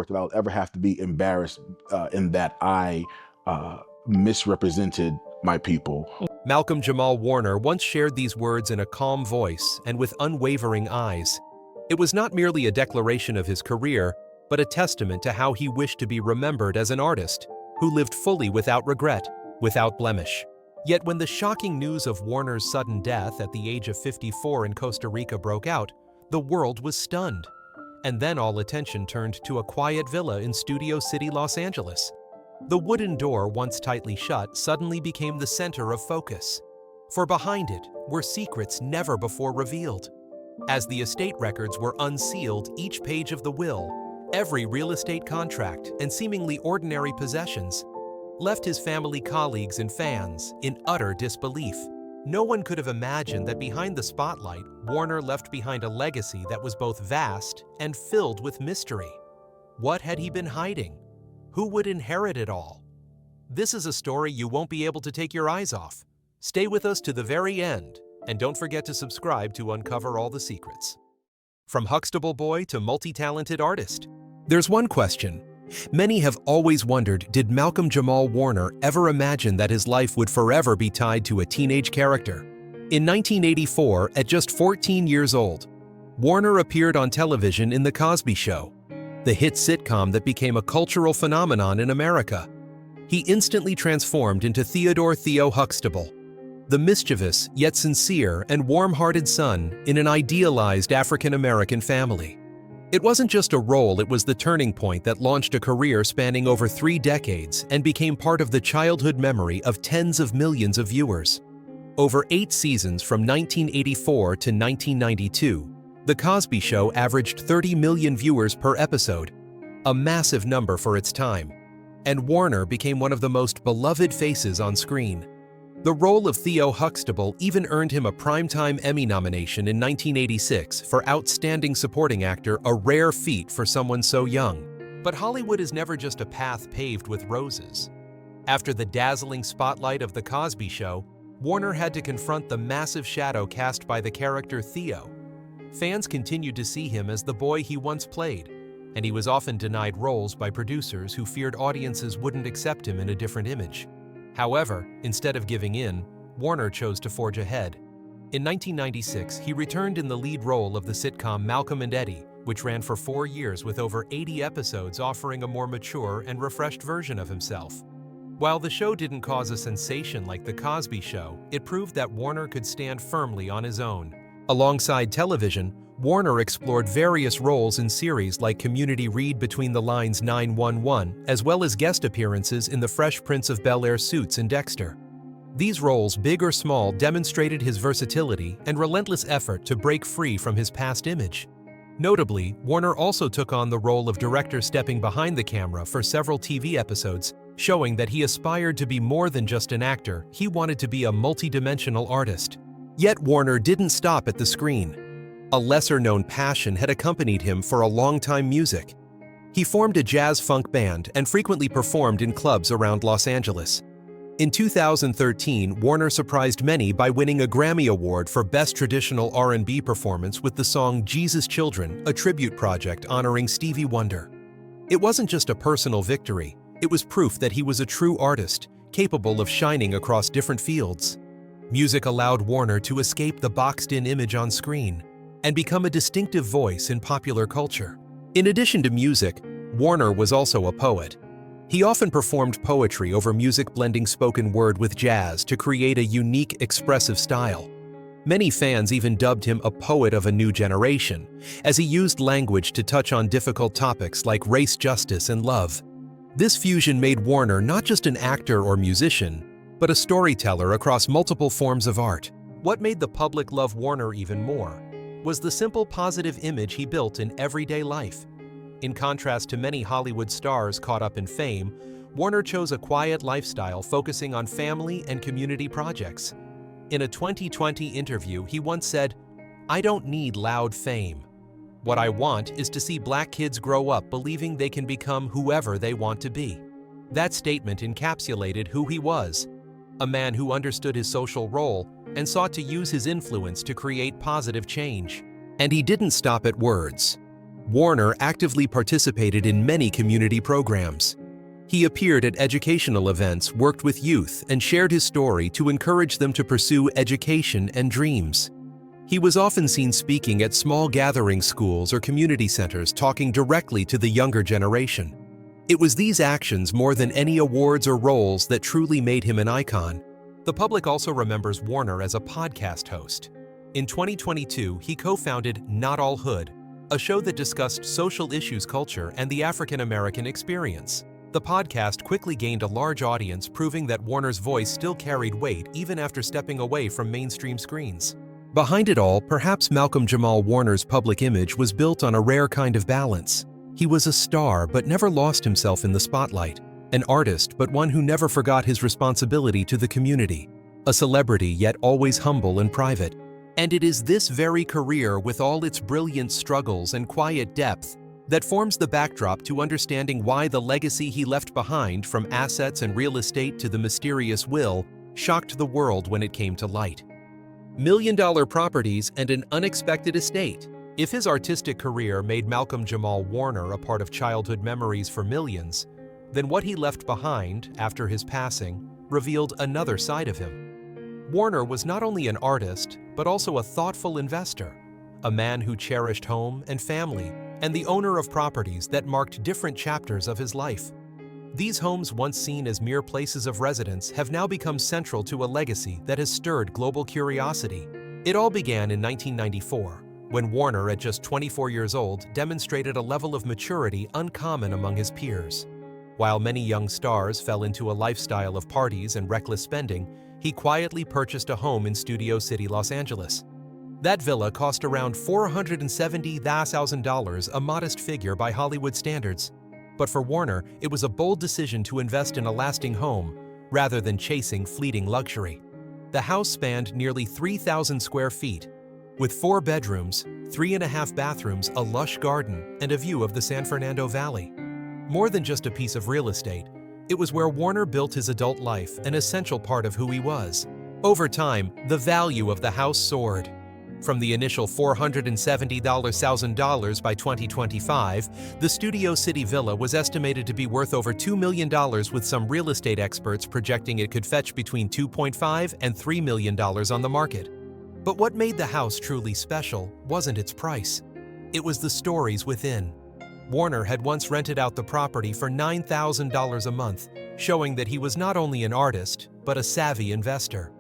that I would ever have to be embarrassed in that I misrepresented my people. Malcolm-Jamal Warner once shared these words in a calm voice and with unwavering eyes. It was not merely a declaration of his career, but a testament to how he wished to be remembered as an artist who lived fully without regret, without blemish. Yet when the shocking news of Warner's sudden death at the age of 54 in Costa Rica broke out, the world was stunned. And then all attention turned to a quiet villa in Studio City, Los Angeles. The wooden door, once tightly shut, suddenly became the center of focus. For behind it were secrets never before revealed. As the estate records were unsealed, each page of the will, every real estate contract, and seemingly ordinary possessions left his family, colleagues, and fans in utter disbelief. No one could have imagined that behind the spotlight, Warner left behind a legacy that was both vast and filled with mystery. What had he been hiding? Who would inherit it all? This is a story you won't be able to take your eyes off. Stay with us to the very end, and don't forget to subscribe to uncover all the secrets. From Huxtable boy to multi-talented artist, there's one question. Many have always wondered, did Malcolm-Jamal Warner ever imagine that his life would forever be tied to a teenage character? In 1984, at just 14 years old, Warner appeared on television in The Cosby Show, the hit sitcom that became a cultural phenomenon in America. He instantly transformed into Theodore Theo Huxtable, the mischievous yet sincere and warm-hearted son in an idealized African-American family. It wasn't just a role, it was the turning point that launched a career spanning over 3 decades and became part of the childhood memory of tens of millions of viewers. Over 8 seasons from 1984 to 1992, The Cosby Show averaged 30 million viewers per episode, a massive number for its time, and Warner became one of the most beloved faces on screen. The role of Theo Huxtable even earned him a Primetime Emmy nomination in 1986 for Outstanding Supporting Actor, a rare feat for someone so young. But Hollywood is never just a path paved with roses. After the dazzling spotlight of The Cosby Show, Warner had to confront the massive shadow cast by the character Theo. Fans continued to see him as the boy he once played, and he was often denied roles by producers who feared audiences wouldn't accept him in a different image. However, instead of giving in, Warner chose to forge ahead. In 1996, he returned in the lead role of the sitcom Malcolm and Eddie, which ran for 4 years with over 80 episodes offering a more mature and refreshed version of himself. While the show didn't cause a sensation like The Cosby Show, it proved that Warner could stand firmly on his own. Alongside television, Warner explored various roles in series like Community Read Between the Lines 911, as well as guest appearances in The Fresh Prince of Bel-Air Suits and Dexter. These roles, big or small, demonstrated his versatility and relentless effort to break free from his past image. Notably, Warner also took on the role of director, stepping behind the camera for several TV episodes, showing that he aspired to be more than just an actor. He wanted to be a multi-dimensional artist. Yet Warner didn't stop at the screen. A lesser-known passion had accompanied him for a long time: music. He formed a jazz-funk band and frequently performed in clubs around Los Angeles. In 2013, Warner surprised many by winning a Grammy Award for Best Traditional R&B Performance with the song Jesus Children, a tribute project honoring Stevie Wonder. It wasn't just a personal victory, it was proof that he was a true artist, capable of shining across different fields. Music allowed Warner to escape the boxed-in image on screen and become a distinctive voice in popular culture. In addition to music, Warner was also a poet. He often performed poetry over music, blending spoken word with jazz to create a unique, expressive style. Many fans even dubbed him a poet of a new generation, as he used language to touch on difficult topics like race, justice, and love. This fusion made Warner not just an actor or musician, but a storyteller across multiple forms of art. What made the public love Warner even more was the simple, positive image he built in everyday life. In contrast to many Hollywood stars caught up in fame, Warner chose a quiet lifestyle, focusing on family and community projects. In a 2020 interview, he once said, "I don't need loud fame. What I want is to see Black kids grow up believing they can become whoever they want to be." That statement encapsulated who he was, a man who understood his social role and sought to use his influence to create positive change. And he didn't stop at words. Warner actively participated in many community programs. He appeared at educational events, worked with youth, and shared his story to encourage them to pursue education and dreams. He was often seen speaking at small gathering schools or community centers, talking directly to the younger generation. It was these actions more than any awards or roles that truly made him an icon. The public also remembers Warner as a podcast host. In 2022, he co-founded Not All Hood, a show that discussed social issues, culture, and the African American experience. The podcast quickly gained a large audience, proving that Warner's voice still carried weight even after stepping away from mainstream screens. Behind it all, perhaps Malcolm-Jamal Warner's public image was built on a rare kind of balance. He was a star but never lost himself in the spotlight, an artist but one who never forgot his responsibility to the community, a celebrity yet always humble and private. And it is this very career, with all its brilliant struggles and quiet depth, that forms the backdrop to understanding why the legacy he left behind, from assets and real estate to the mysterious will, shocked the world when it came to light. Million-dollar properties and an unexpected estate. If his artistic career made Malcolm-Jamal Warner a part of childhood memories for millions, then what he left behind after his passing revealed another side of him. Warner was not only an artist, but also a thoughtful investor, a man who cherished home and family, and the owner of properties that marked different chapters of his life. These homes, once seen as mere places of residence, have now become central to a legacy that has stirred global curiosity. It all began in 1994, when Warner, at just 24 years old, demonstrated a level of maturity uncommon among his peers. While many young stars fell into a lifestyle of parties and reckless spending, he quietly purchased a home in Studio City, Los Angeles. That villa cost around $470,000, a modest figure by Hollywood standards. But for Warner, it was a bold decision to invest in a lasting home, rather than chasing fleeting luxury. The house spanned nearly 3,000 square feet, with 4 bedrooms, 3.5 bathrooms, a lush garden, and a view of the San Fernando Valley. More than just a piece of real estate, it was where Warner built his adult life, an essential part of who he was. Over time, the value of the house soared. From the initial $470,000 by 2025, the Studio City villa was estimated to be worth over $2 million, with some real estate experts projecting it could fetch between $2.5 and $3 million on the market. But what made the house truly special wasn't its price. It was the stories within. Warner had once rented out the property for $9,000 a month, showing that he was not only an artist, but a savvy investor.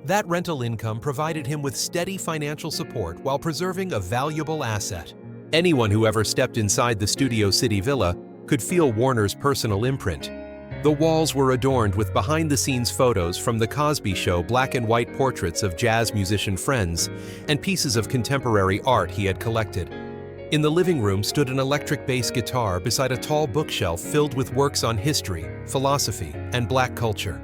That rental income provided him with steady financial support while preserving a valuable asset. Anyone who ever stepped inside the Studio City villa could feel Warner's personal imprint. The walls were adorned with behind-the-scenes photos from The Cosby Show, black and white portraits of jazz musician friends, and pieces of contemporary art he had collected. In the living room stood an electric bass guitar beside a tall bookshelf filled with works on history, philosophy, and black culture.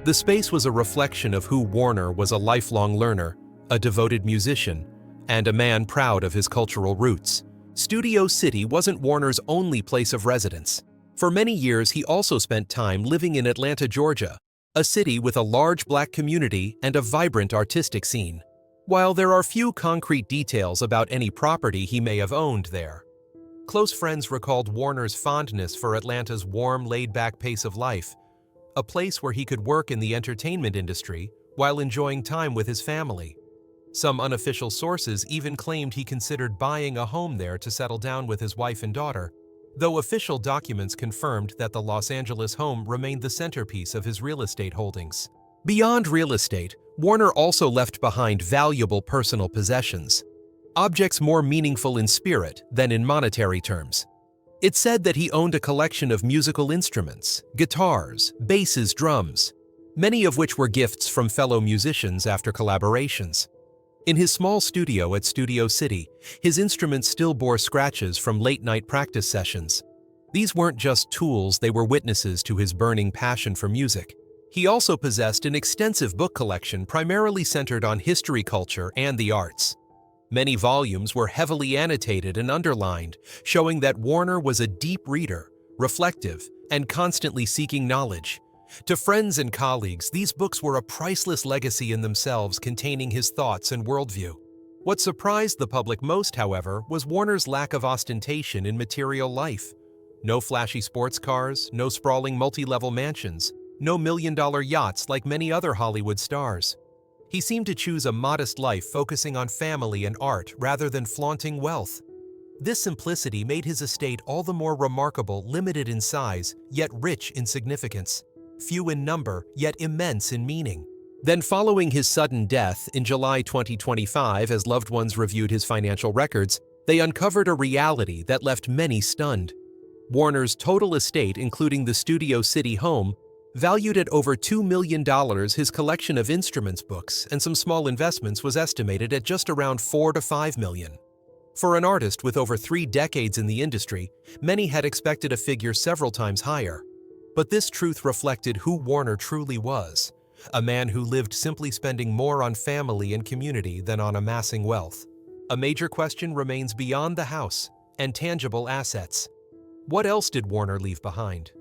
The space was a reflection of who Warner was: a lifelong learner, a devoted musician, and a man proud of his cultural roots. Studio City wasn't Warner's only place of residence. For many years, he also spent time living in Atlanta, Georgia, a city with a large black community and a vibrant artistic scene. While there are few concrete details about any property he may have owned there, close friends recalled Warner's fondness for Atlanta's warm, laid-back pace of life, a place where he could work in the entertainment industry while enjoying time with his family. Some unofficial sources even claimed he considered buying a home there to settle down with his wife and daughter, though official documents confirmed that the Los Angeles home remained the centerpiece of his real estate holdings. Beyond real estate, Warner also left behind valuable personal possessions, objects more meaningful in spirit than in monetary terms. It's said that he owned a collection of musical instruments, guitars, basses, drums, many of which were gifts from fellow musicians after collaborations. In his small studio at Studio City, his instruments still bore scratches from late-night practice sessions. These weren't just tools, they were witnesses to his burning passion for music. He also possessed an extensive book collection primarily centered on history, culture, and the arts. Many volumes were heavily annotated and underlined, showing that Warner was a deep reader, reflective, and constantly seeking knowledge. To friends and colleagues, these books were a priceless legacy in themselves, containing his thoughts and worldview. What surprised the public most, however, was Warner's lack of ostentation in material life. No flashy sports cars, no sprawling multi-level mansions, no million-dollar yachts like many other Hollywood stars. He seemed to choose a modest life focusing on family and art rather than flaunting wealth. This simplicity made his estate all the more remarkable, limited in size, yet rich in significance, few in number, yet immense in meaning. Then, following his sudden death in July 2025, as loved ones reviewed his financial records, they uncovered a reality that left many stunned. Warner's total estate, including the Studio City home, valued at over $2 million, his collection of instruments, books, and some small investments was estimated at just around $4 to $5 million. For an artist with over 3 decades in the industry, many had expected a figure several times higher. But this truth reflected who Warner truly was, a man who lived simply spending more on family and community than on amassing wealth. A major question remains beyond the house and tangible assets. What else did Warner leave behind?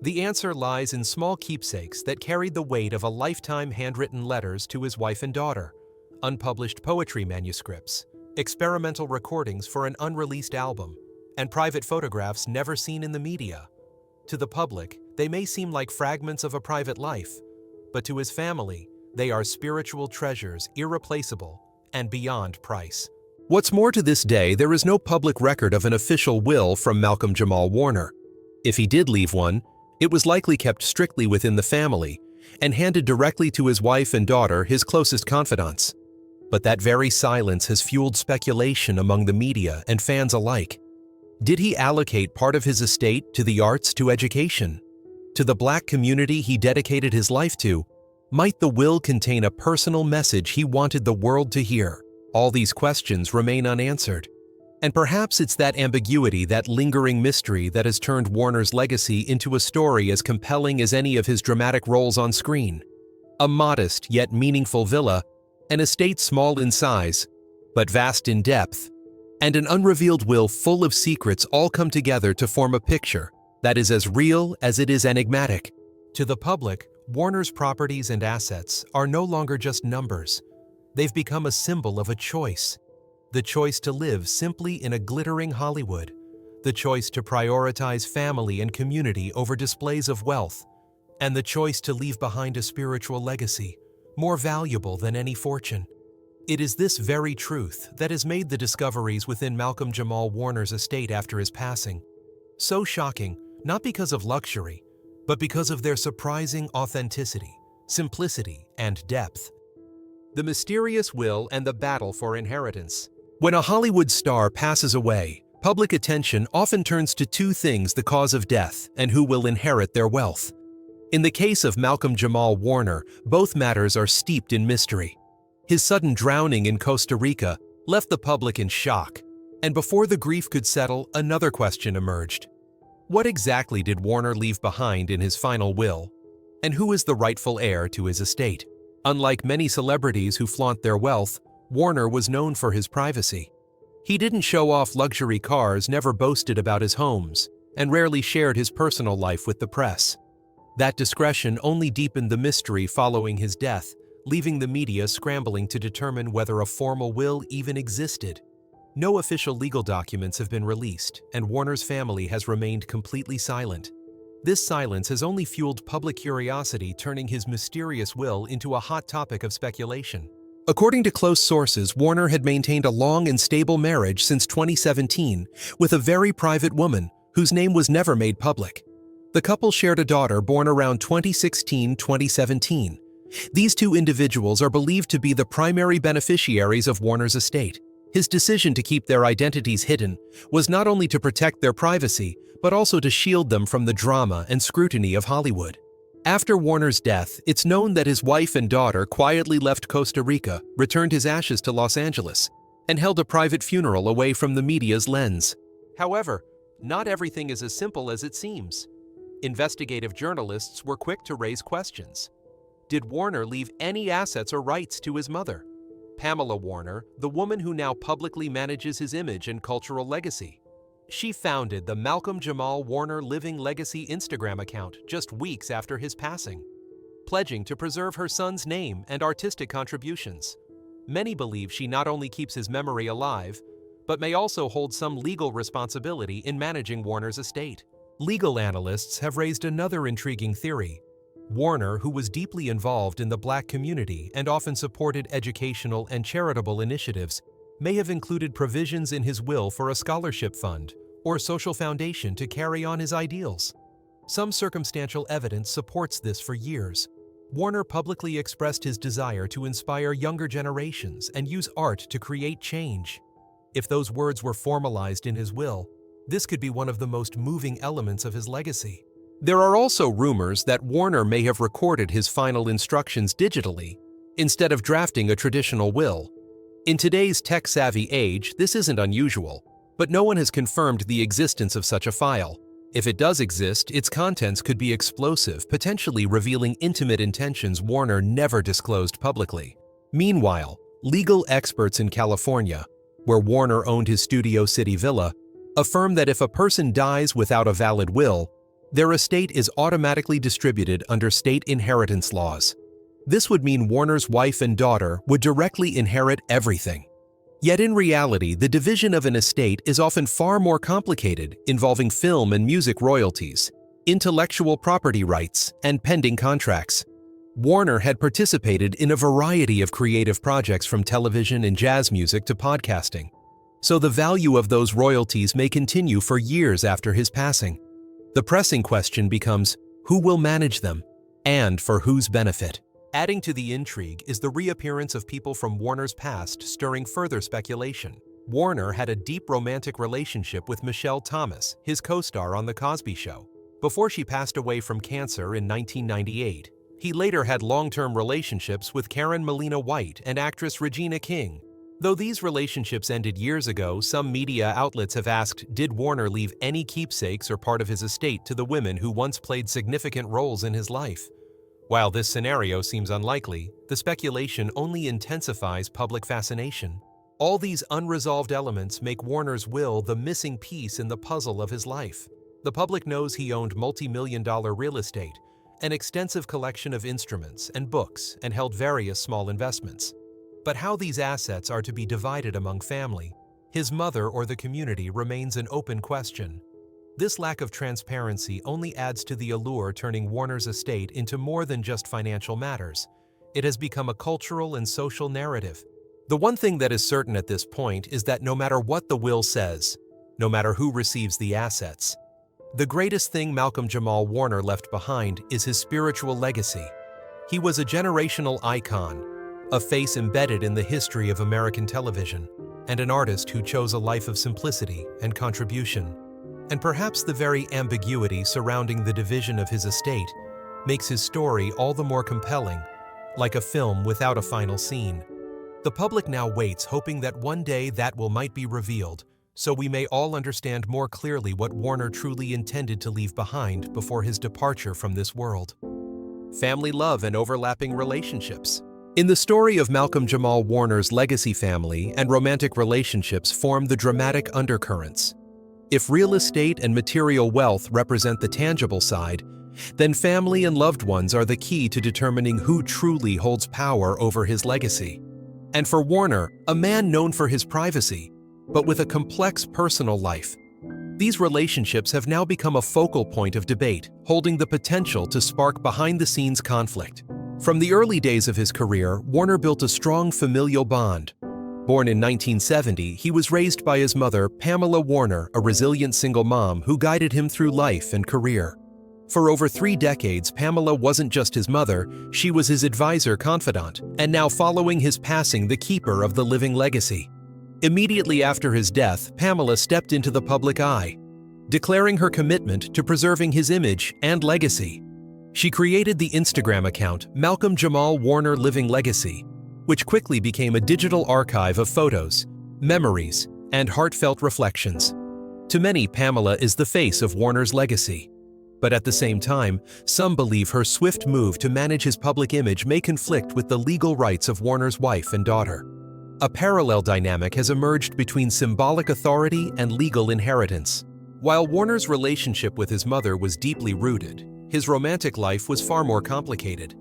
The answer lies in small keepsakes that carried the weight of a lifetime, handwritten letters to his wife and daughter, unpublished poetry manuscripts, experimental recordings for an unreleased album, and private photographs never seen in the media. To the public, they may seem like fragments of a private life, but to his family, they are spiritual treasures, irreplaceable and beyond price. What's more, to this day, there is no public record of an official will from Malcolm-Jamal Warner. If he did leave one, it was likely kept strictly within the family and handed directly to his wife and daughter, his closest confidants. But that very silence has fueled speculation among the media and fans alike. Did he allocate part of his estate to the arts, to education? To the Black community he dedicated his life to? Might the will contain a personal message he wanted the world to hear? All these questions remain unanswered. And perhaps it's that ambiguity, that lingering mystery, that has turned Warner's legacy into a story as compelling as any of his dramatic roles on screen. A modest yet meaningful villa, an estate small in size, but vast in depth, and an unrevealed will full of secrets all come together to form a picture that is as real as it is enigmatic. To the public, Warner's properties and assets are no longer just numbers. They've become a symbol of a choice. The choice to live simply in a glittering Hollywood. The choice to prioritize family and community over displays of wealth. And the choice to leave behind a spiritual legacy, more valuable than any fortune. It is this very truth that has made the discoveries within Malcolm-Jamal Warner's estate after his passing so shocking, not because of luxury, but because of their surprising authenticity, simplicity, and depth. The mysterious will and the battle for inheritance. When a Hollywood star passes away, public attention often turns to two things: the cause of death and who will inherit their wealth. In the case of Malcolm-Jamal Warner, both matters are steeped in mystery. His sudden drowning in Costa Rica left the public in shock, and before the grief could settle, another question emerged. What exactly did Warner leave behind in his final will? And who is the rightful heir to his estate? Unlike many celebrities who flaunt their wealth, Warner was known for his privacy. He didn't show off luxury cars, never boasted about his homes, and rarely shared his personal life with the press. That discretion only deepened the mystery following his death, leaving the media scrambling to determine whether a formal will even existed. No official legal documents have been released, and Warner's family has remained completely silent. This silence has only fueled public curiosity, turning his mysterious will into a hot topic of speculation. According to close sources, Warner had maintained a long and stable marriage since 2017 with a very private woman whose name was never made public. The couple shared a daughter born around 2016-2017. These two individuals are believed to be the primary beneficiaries of Warner's estate. His decision to keep their identities hidden was not only to protect their privacy, but also to shield them from the drama and scrutiny of Hollywood. After Warner's death, it's known that his wife and daughter quietly left Costa Rica, returned his ashes to Los Angeles, and held a private funeral away from the media's lens. However, not everything is as simple as it seems. Investigative journalists were quick to raise questions. Did Warner leave any assets or rights to his mother, Pamela Warner, the woman who now publicly manages his image and cultural legacy? She founded the Malcolm-Jamal Warner Living Legacy Instagram account just weeks after his passing, pledging to preserve her son's name and artistic contributions. Many believe she not only keeps his memory alive, but may also hold some legal responsibility in managing Warner's estate. Legal analysts have raised another intriguing theory. Warner, who was deeply involved in the Black community and often supported educational and charitable initiatives, may have included provisions in his will for a scholarship fund or social foundation to carry on his ideals. Some circumstantial evidence supports this for years. Warner publicly expressed his desire to inspire younger generations and use art to create change. If those words were formalized in his will, this could be one of the most moving elements of his legacy. There are also rumors that Warner may have recorded his final instructions digitally, instead of drafting a traditional will. In today's tech-savvy age, this isn't unusual, but no one has confirmed the existence of such a file. If it does exist, its contents could be explosive, potentially revealing intimate intentions Warner never disclosed publicly. Meanwhile, legal experts in California, where Warner owned his Studio City villa, affirm that if a person dies without a valid will, their estate is automatically distributed under state inheritance laws. This would mean Warner's wife and daughter would directly inherit everything. Yet in reality, the division of an estate is often far more complicated, involving film and music royalties, intellectual property rights, and pending contracts. Warner had participated in a variety of creative projects from television and jazz music to podcasting, so the value of those royalties may continue for years after his passing. The pressing question becomes, who will manage them, and for whose benefit? Adding to the intrigue is the reappearance of people from Warner's past, stirring further speculation. Warner had a deep romantic relationship with Michelle Thomas, his co-star on The Cosby Show. Before she passed away from cancer in 1998, he later had long-term relationships with Karen Melina White and actress Regina King. Though these relationships ended years ago, some media outlets have asked, did Warner leave any keepsakes or part of his estate to the women who once played significant roles in his life? While this scenario seems unlikely, the speculation only intensifies public fascination. All these unresolved elements make Warner's will the missing piece in the puzzle of his life. The public knows he owned multi-million-dollar real estate, an extensive collection of instruments and books, and held various small investments. But how these assets are to be divided among family, his mother, or the community remains an open question. This lack of transparency only adds to the allure, turning Warner's estate into more than just financial matters. It has become a cultural and social narrative. The one thing that is certain at this point is that no matter what the will says, no matter who receives the assets, the greatest thing Malcolm-Jamal Warner left behind is his spiritual legacy. He was a generational icon, a face embedded in the history of American television, and an artist who chose a life of simplicity and contribution. And perhaps the very ambiguity surrounding the division of his estate makes his story all the more compelling, like a film without a final scene. The public now waits, hoping that one day that will might be revealed, so we may all understand more clearly what Warner truly intended to leave behind before his departure from this world. Family love and overlapping relationships. In the story of Malcolm-Jamal Warner's legacy, family and romantic relationships form the dramatic undercurrents. If real estate and material wealth represent the tangible side, then family and loved ones are the key to determining who truly holds power over his legacy. And for Warner, a man known for his privacy, but with a complex personal life, these relationships have now become a focal point of debate, holding the potential to spark behind-the-scenes conflict. From the early days of his career, Warner built a strong familial bond. Born in 1970, he was raised by his mother, Pamela Warner, a resilient single mom who guided him through life and career. For over 3 decades, Pamela wasn't just his mother, she was his advisor, confidant, and now following his passing, the keeper of the living legacy. Immediately after his death, Pamela stepped into the public eye, declaring her commitment to preserving his image and legacy. She created the Instagram account, Malcolm-Jamal Warner Living Legacy, which quickly became a digital archive of photos, memories, and heartfelt reflections. To many, Pamela is the face of Warner's legacy. But at the same time, some believe her swift move to manage his public image may conflict with the legal rights of Warner's wife and daughter. A parallel dynamic has emerged between symbolic authority and legal inheritance. While Warner's relationship with his mother was deeply rooted, his romantic life was far more complicated.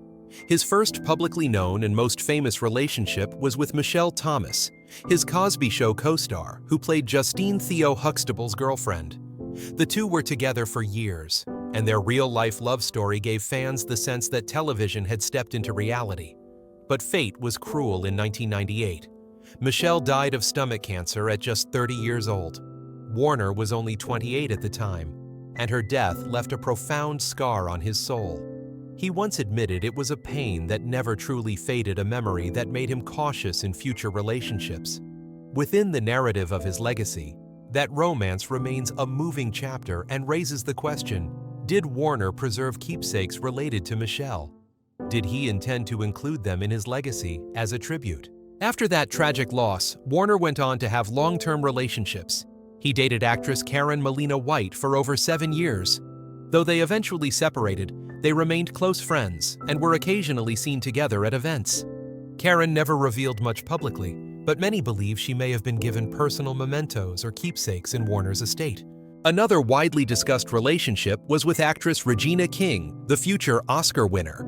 His first publicly known and most famous relationship was with Michelle Thomas, his Cosby Show co-star, who played Justine Theo Huxtable's girlfriend. The two were together for years, and their real-life love story gave fans the sense that television had stepped into reality. But fate was cruel in 1998. Michelle died of stomach cancer at just 30 years old. Warner was only 28 at the time, and her death left a profound scar on his soul. He once admitted it was a pain that never truly faded, a memory that made him cautious in future relationships. Within the narrative of his legacy, that romance remains a moving chapter and raises the question, did Warner preserve keepsakes related to Michelle? Did he intend to include them in his legacy as a tribute? After that tragic loss, Warner went on to have long-term relationships. He dated actress Karen Melina White for over 7 years. Though they eventually separated, they remained close friends and were occasionally seen together at events. Karen never revealed much publicly, but many believe she may have been given personal mementos or keepsakes in Warner's estate. Another widely discussed relationship was with actress Regina King, the future Oscar winner.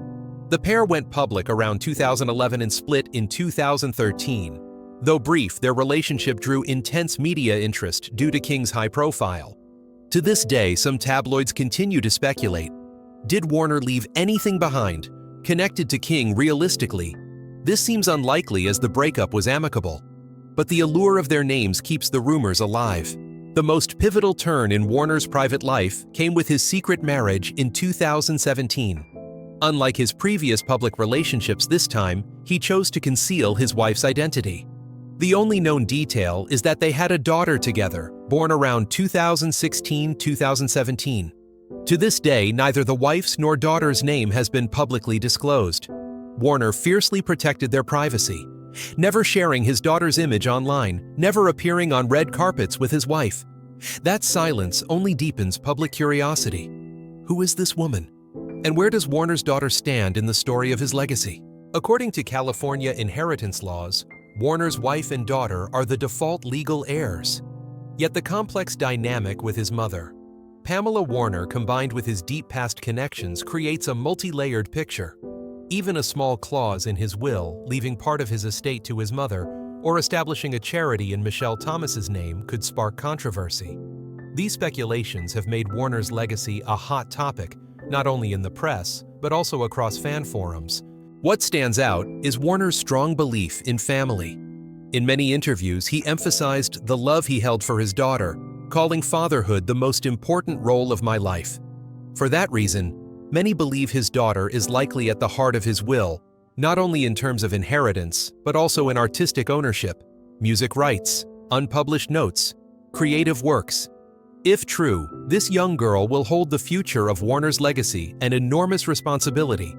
The pair went public around 2011 and split in 2013. Though brief, their relationship drew intense media interest due to King's high profile. To this day, some tabloids continue to speculate. Did Warner leave anything behind connected to King realistically? This seems unlikely as the breakup was amicable. But the allure of their names keeps the rumors alive. The most pivotal turn in Warner's private life came with his secret marriage in 2017. Unlike his previous public relationships, this time, he chose to conceal his wife's identity. The only known detail is that they had a daughter together, born around 2016-2017. To this day, neither the wife's nor daughter's name has been publicly disclosed. Warner fiercely protected their privacy, never sharing his daughter's image online, never appearing on red carpets with his wife. That silence only deepens public curiosity. Who is this woman? And where does Warner's daughter stand in the story of his legacy? According to California inheritance laws, Warner's wife and daughter are the default legal heirs. Yet the complex dynamic with his mother, Pamela Warner, combined with his deep past connections, creates a multi-layered picture. Even a small clause in his will, leaving part of his estate to his mother, or establishing a charity in Michelle Thomas's name, could spark controversy. These speculations have made Warner's legacy a hot topic, not only in the press, but also across fan forums. What stands out is Warner's strong belief in family. In many interviews, he emphasized the love he held for his daughter, calling fatherhood the most important role of my life. For that reason, many believe his daughter is likely at the heart of his will, not only in terms of inheritance, but also in artistic ownership, music rights, unpublished notes, creative works. If true, this young girl will hold the future of Warner's legacy, an enormous responsibility,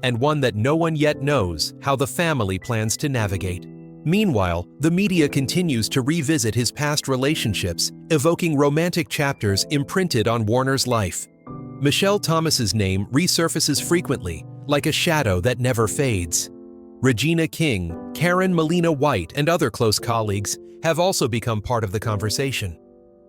and one that no one yet knows how the family plans to navigate. Meanwhile, the media continues to revisit his past relationships, evoking romantic chapters imprinted on Warner's life. Michelle Thomas's name resurfaces frequently, like a shadow that never fades. Regina King, Karen Melina White, and other close colleagues have also become part of the conversation.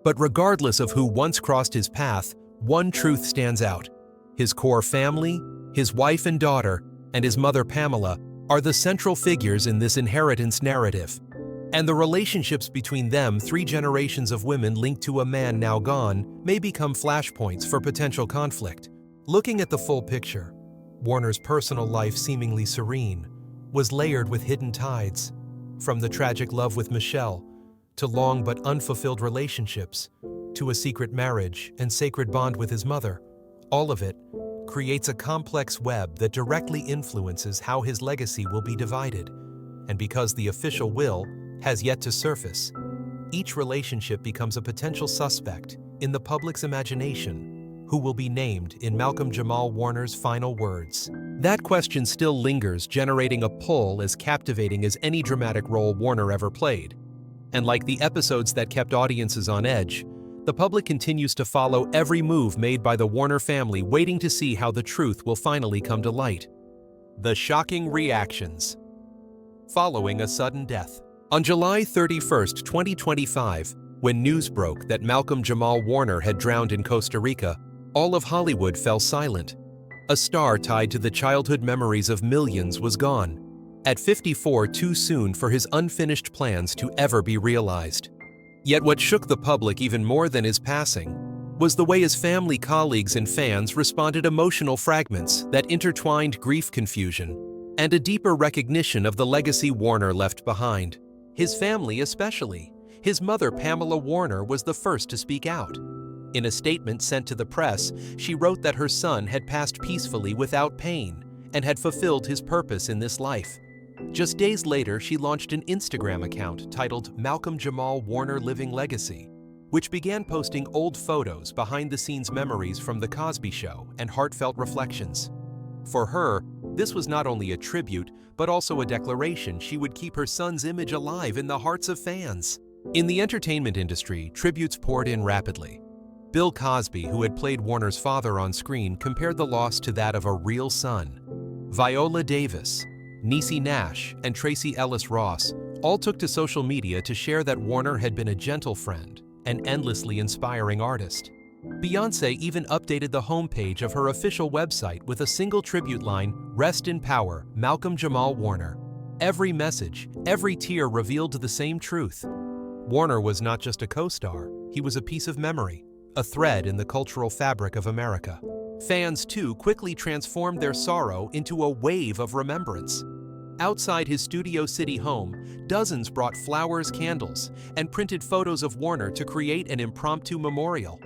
But regardless of who once crossed his path, one truth stands out. His core family, his wife and daughter, and his mother Pamela are the central figures in this inheritance narrative. And the relationships between them, 3 generations of women linked to a man now gone, may become flashpoints for potential conflict. Looking at the full picture, Warner's personal life, seemingly serene, was layered with hidden tides. From the tragic love with Michelle, to long but unfulfilled relationships, to a secret marriage and sacred bond with his mother. All of it creates a complex web that directly influences how his legacy will be divided. And because the official will has yet to surface, each relationship becomes a potential suspect in the public's imagination, who will be named in Malcolm-Jamal Warner's final words. That question still lingers, generating a pull as captivating as any dramatic role Warner ever played. And like the episodes that kept audiences on edge, the public continues to follow every move made by the Warner family, waiting to see how the truth will finally come to light. The shocking reactions. Following a sudden death. On July 31, 2025, when news broke that Malcolm-Jamal Warner had drowned in Costa Rica, all of Hollywood fell silent. A star tied to the childhood memories of millions was gone. At 54, too soon for his unfinished plans to ever be realized. Yet what shook the public even more than his passing was the way his family, colleagues, and fans responded. Emotional fragments that intertwined grief, confusion, and a deeper recognition of the legacy Warner left behind. His family especially. His mother, Pamela Warner, was the first to speak out. In a statement sent to the press, she wrote that her son had passed peacefully without pain and had fulfilled his purpose in this life. Just days later, she launched an Instagram account titled Malcolm-Jamal Warner Living Legacy, which began posting old photos, behind-the-scenes memories from The Cosby Show, and heartfelt reflections. For her, this was not only a tribute, but also a declaration she would keep her son's image alive in the hearts of fans. In the entertainment industry, tributes poured in rapidly. Bill Cosby, who had played Warner's father on screen, compared the loss to that of a real son. Viola Davis, Niecy Nash, and Tracy Ellis Ross all took to social media to share that Warner had been a gentle friend, an endlessly inspiring artist. Beyoncé even updated the homepage of her official website with a single tribute line, "Rest in power, Malcolm-Jamal Warner." Every message, every tear revealed the same truth. Warner was not just a co-star, he was a piece of memory, a thread in the cultural fabric of America. Fans, too, quickly transformed their sorrow into a wave of remembrance. Outside his Studio City home, dozens brought flowers, candles, and printed photos of Warner to create an impromptu memorial.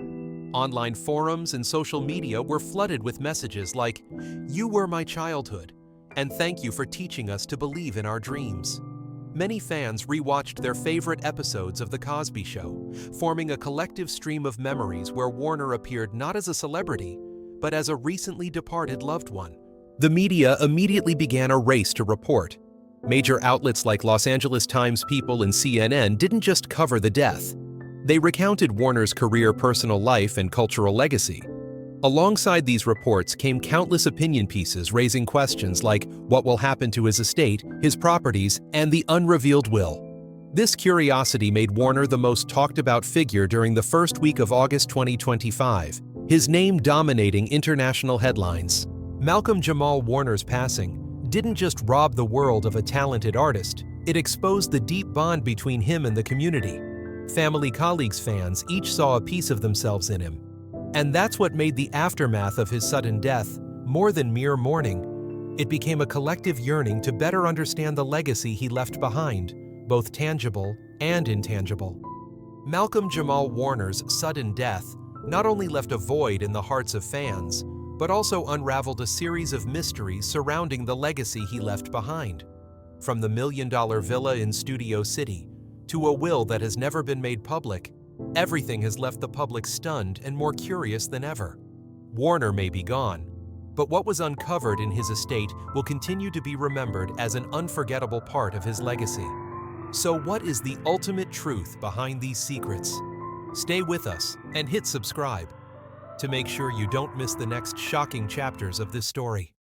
Online forums and social media were flooded with messages like, "You were my childhood," and "Thank you for teaching us to believe in our dreams." Many fans rewatched their favorite episodes of The Cosby Show, forming a collective stream of memories where Warner appeared not as a celebrity, but as a recently departed loved one. The media immediately began a race to report. Major outlets like Los Angeles Times, People, and CNN didn't just cover the death. They recounted Warner's career, personal life, and cultural legacy. Alongside these reports came countless opinion pieces raising questions like what will happen to his estate, his properties, and the unrevealed will. This curiosity made Warner the most talked about figure during the first week of August 2025, his name dominating international headlines. Malcolm-Jamal Warner's passing didn't just rob the world of a talented artist, it exposed the deep bond between him and the community. Family, colleagues, fans each saw a piece of themselves in him. And that's what made the aftermath of his sudden death more than mere mourning. It became a collective yearning to better understand the legacy he left behind, both tangible and intangible. Malcolm-Jamal Warner's sudden death not only left a void in the hearts of fans, but also unraveled a series of mysteries surrounding the legacy he left behind. From the million-dollar villa in Studio City to a will that has never been made public, everything has left the public stunned and more curious than ever. Warner may be gone, but what was uncovered in his estate will continue to be remembered as an unforgettable part of his legacy. So what is the ultimate truth behind these secrets? Stay with us and hit subscribe to make sure you don't miss the next shocking chapters of this story.